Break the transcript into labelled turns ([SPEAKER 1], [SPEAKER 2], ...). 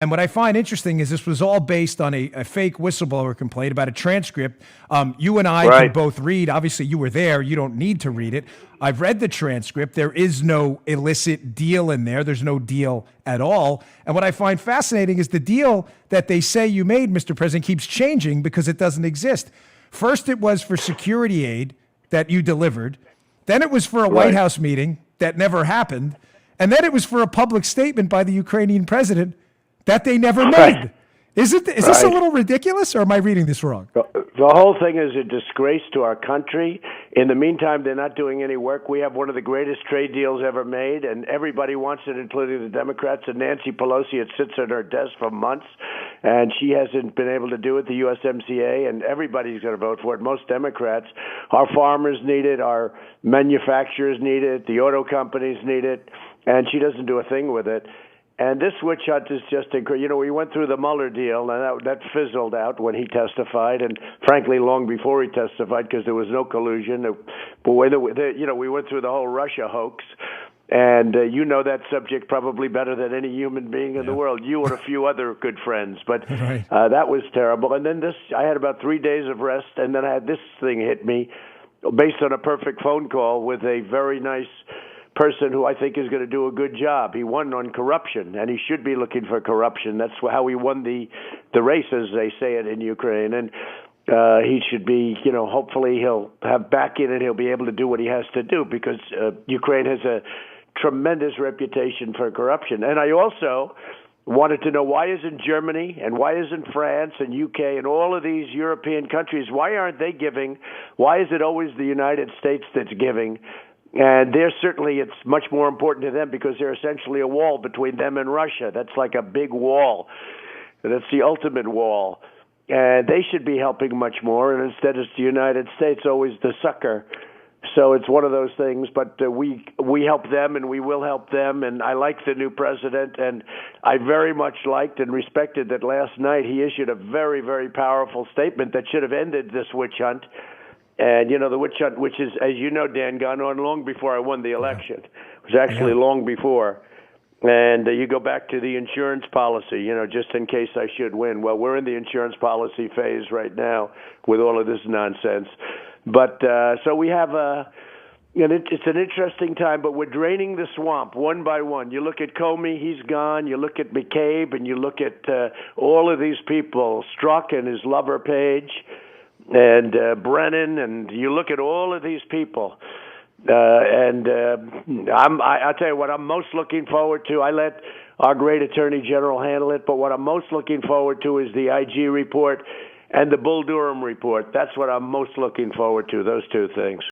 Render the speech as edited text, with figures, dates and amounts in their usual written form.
[SPEAKER 1] And what I find interesting is this was all based on a fake whistleblower complaint about a transcript. You and I can
[SPEAKER 2] Right.
[SPEAKER 1] both read. Obviously, you were there. You don't need to read it. I've read the transcript. There is no illicit deal in there. There's no deal at all. And what I find fascinating is the deal that they say you made, Mr. President, keeps changing because it doesn't exist. First, it was for security aid that you delivered. Then it was for a White
[SPEAKER 2] Right.
[SPEAKER 1] House meeting that never happened. And then it was for a public statement by the Ukrainian president that they never
[SPEAKER 2] Right.
[SPEAKER 1] made. Is this a
[SPEAKER 2] Right.
[SPEAKER 1] little ridiculous, or am I reading this wrong?
[SPEAKER 2] The whole thing is a disgrace to our country. In the meantime, they're not doing any work. We have one of the greatest trade deals ever made, and everybody wants it, including the Democrats. And Nancy Pelosi, it sits at her desk for months, and she hasn't been able to do it, the USMCA, and everybody's going to vote for it, most Democrats. Our farmers need it. Our manufacturers need it. The auto companies need it, and she doesn't do a thing with it. And this witch hunt is just incredible. You know, we went through the Mueller deal, and that fizzled out when he testified, and frankly, long before he testified, because there was no collusion. But we went through the whole Russia hoax, and you know that subject probably better than any human being in the world. You and a few other good friends, but
[SPEAKER 1] Right.
[SPEAKER 2] that was terrible. And then I had about 3 days of rest, and then I had this thing hit me, based on a perfect phone call with a very nice person who I think is going to do a good job. He won on corruption, and he should be looking for corruption. That's how he won the race, as they say it in Ukraine. And he should be, hopefully he'll have backing and he'll be able to do what he has to do, because Ukraine has a tremendous reputation for corruption. And I also wanted to know, why isn't Germany and why isn't France and UK and all of these European countries, why aren't they giving? Why is it always the United States that's giving? And it's much more important to them, because they're essentially a wall between them and Russia. That's like a big wall. That's the ultimate wall. And they should be helping much more. And instead, it's the United States, always the sucker. So it's one of those things. But we help them, and we will help them. And I like the new president. And I very much liked and respected that last night he issued a very, very powerful statement that should have ended this witch hunt. And, the witch hunt, which is, as you know, Dan, gone on long before I won the election. It was actually long before. And you go back to the insurance policy, just in case I should win. Well, we're in the insurance policy phase right now with all of this nonsense. But so we have it's an interesting time, but we're draining the swamp one by one. You look at Comey, he's gone. You look at McCabe, and you look at all of these people, Strzok and his lover Page, and Brennan, and you look at all of these people, I'll tell you what I'm most looking forward to. I let our great Attorney General handle it, but what I'm most looking forward to is the IG report and the Bull Durham report. That's what I'm most looking forward to, those two things.